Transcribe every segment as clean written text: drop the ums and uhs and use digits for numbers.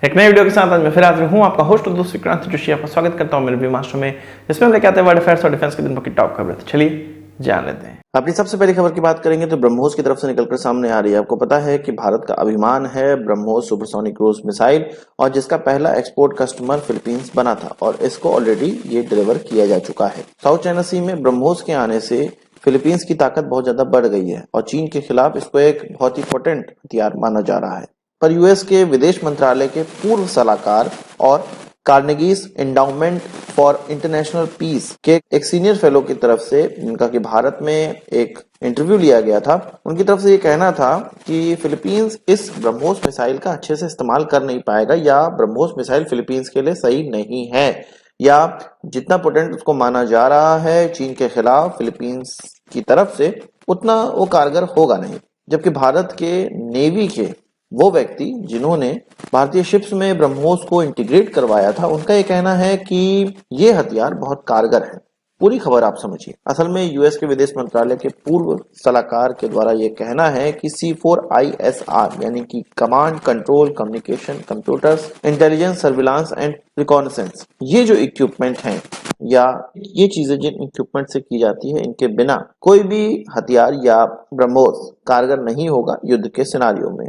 एक नए वीडियो के साथ आज मैं फिर हाजिर हूँ, आपका होस्ट और दोस्त विक्रांत जोशी। आपका स्वागत करता हूँ मेरे व्यू मास्टर में, जिसमें हम लेके आते हैं वर्ल्ड अफेयर्स और डिफेंस के दिन भर की टॉप खबरें। चलिए जान लेते हैं। अपनी सबसे पहली खबर की बात करेंगे तो ब्रह्मोस की तरफ से निकलकर सामने आ रही है। आपको पता है कि भारत का अभिमान है ब्रह्मोस सुपरसोनिक क्रूज मिसाइल, और जिसका पहला एक्सपोर्ट कस्टमर फिलीपींस बना था और इसको ऑलरेडी ये डिलीवर किया जा चुका है। साउथ चाइना सी में ब्रह्मोस के आने से फिलीपींस की ताकत बहुत ज्यादा बढ़ गई है और चीन के खिलाफ इसको एक बहुत ही पोटेंट हथियार माना जा रहा है। पर यूएस के विदेश मंत्रालय के पूर्व सलाहकार और कार्नेगीज एंडाउमेंट फॉर इंटरनेशनल पीस के एक सीनियर फेलो की तरफ से, जिनका कि भारत में एक इंटरव्यू लिया गया था, उनकी तरफ से ये कहना था कि फिलीपींस इस ब्रह्मोस मिसाइल का अच्छे से इस्तेमाल कर नहीं पाएगा, या ब्रह्मोस मिसाइल फिलीपींस के लिए सही नहीं है, या जितना पोटेंट उसको माना जा रहा है चीन के खिलाफ फिलीपींस की तरफ से, उतना वो कारगर होगा नहीं। जबकि भारत के नेवी के वो व्यक्ति जिन्होंने भारतीय शिप्स में ब्रह्मोस को इंटीग्रेट करवाया था, उनका ये कहना है कि ये हथियार बहुत कारगर है। पूरी खबर आप समझिए। असल में यूएस के विदेश मंत्रालय के पूर्व सलाहकार के द्वारा ये कहना है कि C4ISR यानी कि command control communication computers intelligence surveillance and reconnaissance, ये जो इक्विपमेंट हैं या ये चीजें जिन इक्विपमेंट से की जाती है, इनके बिना कोई भी हथियार या ब्रह्मोस कारगर नहीं होगा युद्ध के सिनारियों में।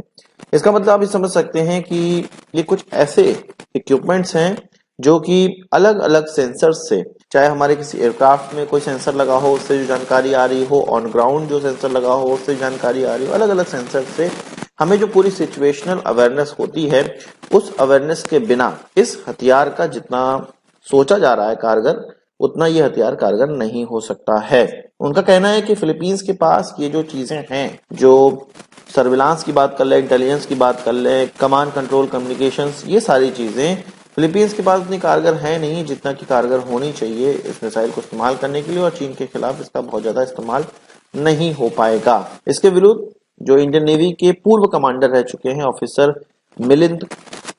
इसका मतलब आप ये समझ सकते हैं कि ये कुछ ऐसे इक्विपमेंट्स हैं जो कि अलग अलग सेंसर से, चाहे हमारे किसी एयरक्राफ्ट में कोई सेंसर लगा हो उससे जो जानकारी आ रही हो, ऑन ग्राउंड जो सेंसर लगा हो उससे जानकारी आ रही हो, अलग अलग सेंसर से हमें जो पूरी सिचुएशनल अवेयरनेस होती है, उस अवेयरनेस के बिना इस हथियार का जितना सोचा जा रहा है कारगर, उतना ये हथियार कारगर नहीं हो सकता है। उनका कहना है कि फिलीपींस के पास ये जो चीजें हैं, जो सर्विलांस की बात कर ले, इंटेलिजेंस की बात कर ले, कमांड कंट्रोल कम्युनिकेशंस, ये सारी चीजें फिलीपींस के पास उतनी कारगर है नहीं जितना कि कारगर होनी चाहिए इस मिसाइल को इस्तेमाल करने के लिए, और चीन के खिलाफ इसका बहुत ज्यादा इस्तेमाल नहीं हो पाएगा। इसके विरुद्ध जो इंडियन नेवी के पूर्व कमांडर रह चुके हैं ऑफिसर मिलिंद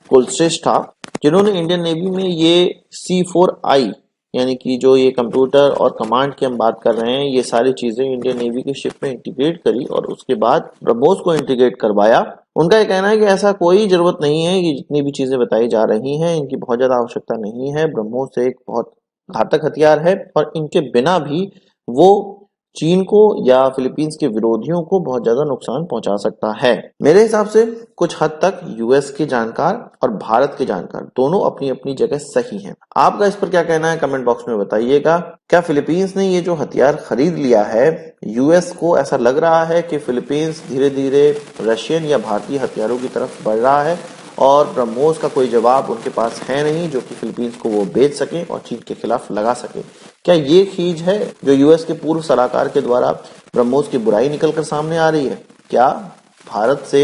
कुलश्रेष्ठा, जिन्होंने इंडियन नेवी में ये C4I यानी कि जो ये कंप्यूटर और कमांड की हम बात कर रहे हैं, ये सारी चीजें इंडियन नेवी के शिप में इंटीग्रेट करी और उसके बाद ब्रह्मोस को इंटीग्रेट करवाया। उनका ये कहना है कि ऐसा कोई जरूरत नहीं है कि जितनी भी चीजें बताई जा रही हैं इनकी बहुत ज्यादा आवश्यकता नहीं है। ब्रह्मोस एक बहुत घातक हथियार है और इनके बिना भी वो चीन को या फिलीपींस के विरोधियों को बहुत ज्यादा नुकसान पहुंचा सकता है। मेरे हिसाब से कुछ हद तक यूएस के जानकार और भारत के जानकार दोनों अपनी अपनी जगह सही हैं। आपका इस पर क्या कहना है कमेंट बॉक्स में बताइएगा। क्या फिलीपींस ने ये जो हथियार खरीद लिया है, यूएस को ऐसा लग रहा है कि फिलीपींस धीरे धीरे रशियन या भारतीय हथियारों की तरफ बढ़ रहा है और ब्रह्मोस का कोई जवाब उनके पास है नहीं जो कि फिलीपींस को वो बेच सके और चीन के खिलाफ लगा सके? क्या ये खींच है जो यूएस के पूर्व सलाहकार के द्वारा ब्रह्मोस की बुराई निकलकर सामने आ रही है? क्या भारत से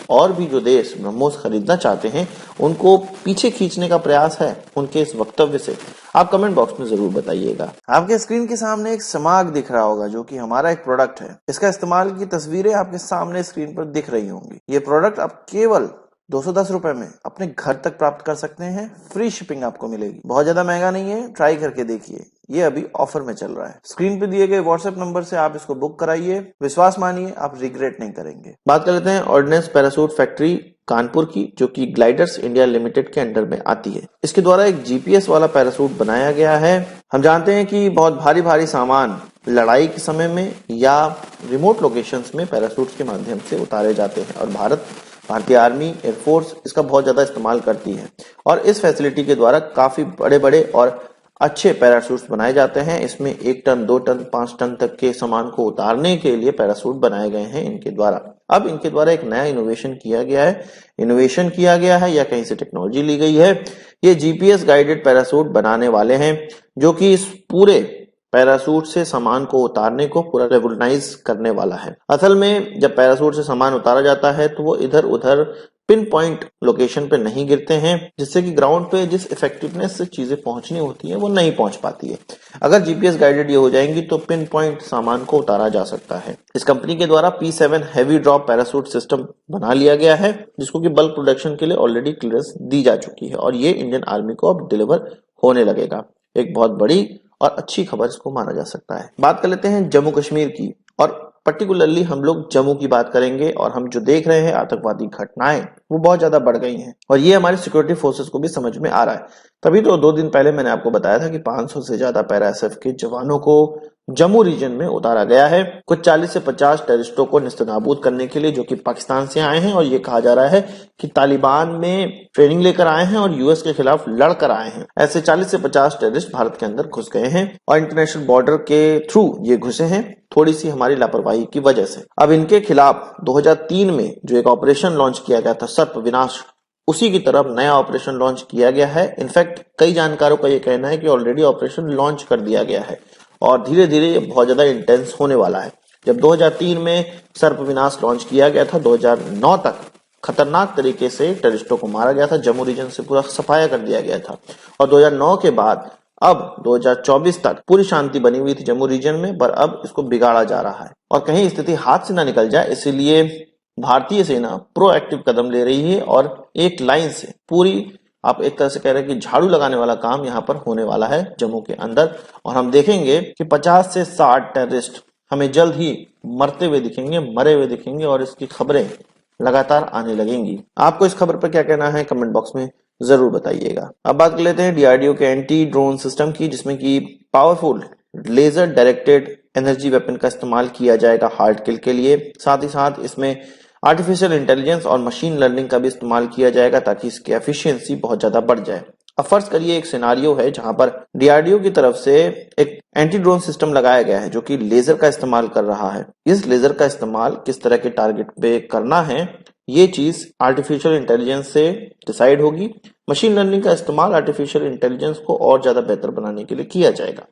और भी जो देश ब्रह्मोस खरीदना चाहते हैं उनको पीछे खींचने का प्रयास है उनके इस वक्तव्य से? आप कमेंट बॉक्स में जरूर बताइएगा। आपके स्क्रीन के सामने एक समाग दिख रहा होगा जो कि हमारा एक प्रोडक्ट है। इसका इस्तेमाल की तस्वीरें आपके सामने स्क्रीन पर दिख रही होंगी। ये प्रोडक्ट आप केवल 210 रुपए में अपने घर तक प्राप्त कर सकते हैं। फ्री शिपिंग आपको मिलेगी। बहुत ज्यादा महंगा नहीं है, ट्राई करके देखिए। ये अभी ऑफर में चल रहा है। स्क्रीन पे दिए गए व्हाट्सएप नंबर से आप इसको बुक कराइए। विश्वास मानिए, आप रिग्रेट नहीं करेंगे। बात कर लेते हैं ऑर्डिनेंस पैरासूट फैक्ट्री कानपुर की, जो कि ग्लाइडर्स इंडिया लिमिटेड के अंडर में आती है। इसके द्वारा एक जीपीएस वाला पैरासूट बनाया गया है। हम जानते हैं कि बहुत भारी भारी सामान लड़ाई के समय में या रिमोट लोकेशंस में पैरासूट के माध्यम से उतारे जाते हैं और भारतीय आर्मी एयरफोर्स इसका बहुत ज्यादा इस्तेमाल करती है और इस फैसिलिटी के द्वारा काफी बड़े बड़े और अच्छे पैराशूट्स बनाए जाते हैं। इसमें 1 टन 2 टन 5 टन तक के सामान को उतारने के लिए पैराशूट बनाए गए हैं इनके द्वारा। अब इनके द्वारा एक नया इनोवेशन किया गया है या कहीं से टेक्नोलॉजी ली गई है। ये जीपीएस गाइडेड पैराशूट बनाने वाले हैं जो कि इस पूरे पैरासूट से सामान को उतारने को पूरा रेवोल्यूशनाइज करने वाला है। असल में जब पैरासूट से सामान उतारा जाता है तो वो इधर उधर पिन पॉइंट लोकेशन पे नहीं गिरते हैं, जिससे कि ग्राउंड पे जिस इफेक्टिवनेस से चीजें पहुंचनी होती है वो नहीं पहुंच पाती है। अगर जीपीएस गाइडेड ये हो जाएंगी तो पिन पॉइंट सामान को उतारा जा सकता है। इस कंपनी के द्वारा P7 heavy drop parachute system बना लिया गया है, जिसको कि बल्क प्रोडक्शन के लिए ऑलरेडी क्लियरेंस दी जा चुकी है और ये इंडियन आर्मी को अब डिलीवर होने लगेगा। एक बहुत बड़ी और अच्छी खबर इसको माना जा सकता है। बात कर लेते हैं जम्मू कश्मीर की, और पर्टिकुलरली हम लोग जम्मू की बात करेंगे और हम जो देख रहे हैं आतंकवादी घटनाएं वो बहुत ज्यादा बढ़ गई हैं और ये हमारी सिक्योरिटी फोर्सेस को भी समझ में आ रहा है। तभी तो 2 दिन पहले मैंने आपको बताया था कि 500 से ज्यादा पैरा एसएफ के जवानों को जम्मू रीजन में उतारा गया है कुछ 40 से 50 टेररिस्टों को निस्तनाबूद करने के लिए, जो कि पाकिस्तान से आए हैं और ये कहा जा रहा है कि तालिबान में ट्रेनिंग लेकर आए हैं और यूएस के खिलाफ लड़कर आए हैं। ऐसे 40 से 50 टेररिस्ट भारत के अंदर घुस गए हैं और इंटरनेशनल बॉर्डर के थ्रू ये घुसे हैं, थोड़ी सी हमारी लापरवाही की वजह से। अब इनके खिलाफ 2003 में जो एक ऑपरेशन लॉन्च किया गया था सर्प विनाश, उसी की तरफ नया ऑपरेशन लॉन्च किया गया है। इनफैक्ट कई जानकारों का यह कहना है कि ऑलरेडी ऑपरेशन लॉन्च कर दिया गया है और धीरे धीरे ये बहुत ज्यादा इंटेंस होने वाला है। जब 2003 में सर्प विनाश लॉन्च किया गया था, 2009 तक खतरनाक तरीके से टेररिस्टों को मारा गया था, जम्मू रीजन से पूरा सफाया कर दिया गया था और 2009 के बाद अब 2024 तक पूरी शांति बनी हुई थी जम्मू रीजन में, पर अब इसको बिगाड़ा जा रहा है और कहीं स्थिति हाथ से ना निकल जाए इसलिए भारतीय सेना प्रोएक्टिव कदम ले रही है और एक लाइन से पूरी, आप एक तरह से कह रहे हैं कि झाड़ू लगाने वाला काम यहाँ पर होने वाला है जम्मू के अंदर और हम देखेंगे कि 50 से 60 टेररिस्ट हमें जल्द ही मरते हुए दिखेंगे, मरे हुए दिखेंगे और इसकी खबरें लगातार आने लगेंगी। आपको इस खबर पर क्या कहना है कमेंट बॉक्स में जरूर बताइएगा। अब बात कर लेते हैं डीआरडीओ के एंटी ड्रोन सिस्टम की, जिसमें कि powerful laser directed energy weapon का इस्तेमाल किया जाएगा हार्ड किल के लिए। साथ ही साथ इसमें आर्टिफिशियल इंटेलिजेंस और मशीन लर्निंग का भी इस्तेमाल किया जाएगा ताकि इसकी एफिशिएंसी बहुत ज्यादा बढ़ जाए। अब फर्ज करिए एक सिनारियो है जहां पर डीआरडीओ की तरफ से एक एंटी ड्रोन सिस्टम लगाया गया है जो कि लेजर का इस्तेमाल कर रहा है। इस लेजर का इस्तेमाल किस तरह के टारगेट पे करना है ये चीज आर्टिफिशियल इंटेलिजेंस से डिसाइड होगी। मशीन लर्निंग का इस्तेमाल आर्टिफिशियल इंटेलिजेंस को और ज्यादा बेहतर बनाने के लिए किया जाएगा।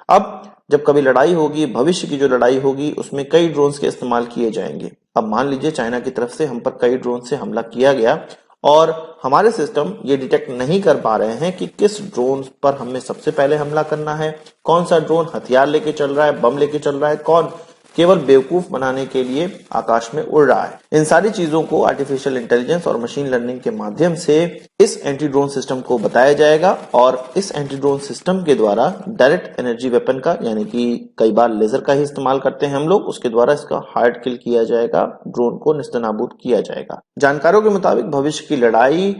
अब जब कभी लड़ाई होगी, भविष्य की जो लड़ाई होगी, उसमें कई ड्रोन्स के इस्तेमाल किए जाएंगे। अब मान लीजिए चाइना की तरफ से हम पर कई ड्रोन से हमला किया गया और हमारे सिस्टम ये डिटेक्ट नहीं कर पा रहे हैं कि किस ड्रोन पर हमें सबसे पहले हमला करना है, कौन सा ड्रोन हथियार लेके चल रहा है, बम लेके चल रहा है, कौन केवल बेवकूफ बनाने के लिए आकाश में उड़ रहा है। इन सारी चीजों को आर्टिफिशियल इंटेलिजेंस और मशीन लर्निंग के माध्यम से इस एंटी ड्रोन सिस्टम को बताया जाएगा और इस एंटी ड्रोन सिस्टम के द्वारा डायरेक्ट एनर्जी वेपन का, यानी कि कई बार लेजर का ही इस्तेमाल करते हैं हम लोग, उसके द्वारा इसका हार्ड किल किया जाएगा, ड्रोन को निस्तनाबूद किया जाएगा। जानकारों के मुताबिक भविष्य की लड़ाई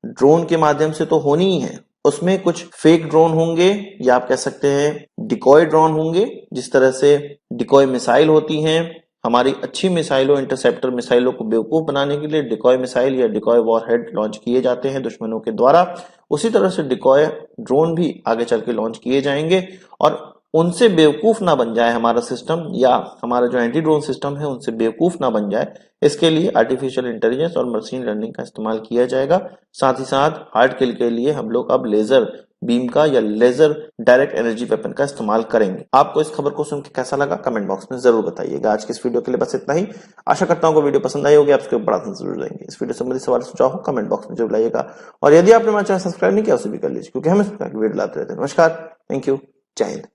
ड्रोन के माध्यम से तो होनी ही है, उसमें कुछ फेक ड्रोन होंगे या आप कह सकते हैं डिकॉय ड्रोन होंगे। जिस तरह से डिकॉय मिसाइल होती हैं, हमारी अच्छी मिसाइलों, इंटरसेप्टर मिसाइलों को बेवकूफ बनाने के लिए डिकॉय मिसाइल या डिकॉय वॉरहेड लॉन्च किए जाते हैं दुश्मनों के द्वारा, उसी तरह से डिकॉय ड्रोन भी आगे चल के लॉन्च किए जाएंगे और उनसे बेवकूफ ना बन जाए हमारा सिस्टम, या हमारा जो एंटी ड्रोन सिस्टम है उनसे बेवकूफ ना बन जाए, इसके लिए आर्टिफिशियल इंटेलिजेंस और मशीन लर्निंग का इस्तेमाल किया जाएगा। साथ ही साथ हार्ड किल के लिए हम लोग अब लेजर बीम का या लेजर डायरेक्ट एनर्जी वेपन का इस्तेमाल करेंगे। आपको इस खबर को सुन के कैसा लगा कमेंट बॉक्स में जरूर बताइएगा। आज के इस वीडियो के लिए बस इतना ही। आशा करता हूँ कि वीडियो पसंद आई होगी, आप उसके बड़ा जरूर देंगे। इस वीडियो संबंधी सवाल सुझाव हो कमेंट बॉक्स में जरूर लाइएगा और यदि आपने हमारा चैनल सब्सक्राइब नहीं किया उसे भी कर लीजिए, क्योंकि हम इस प्रकार की वीडियो लाते रहते हैं। नमस्कार, थैंक यू, जय हिंद।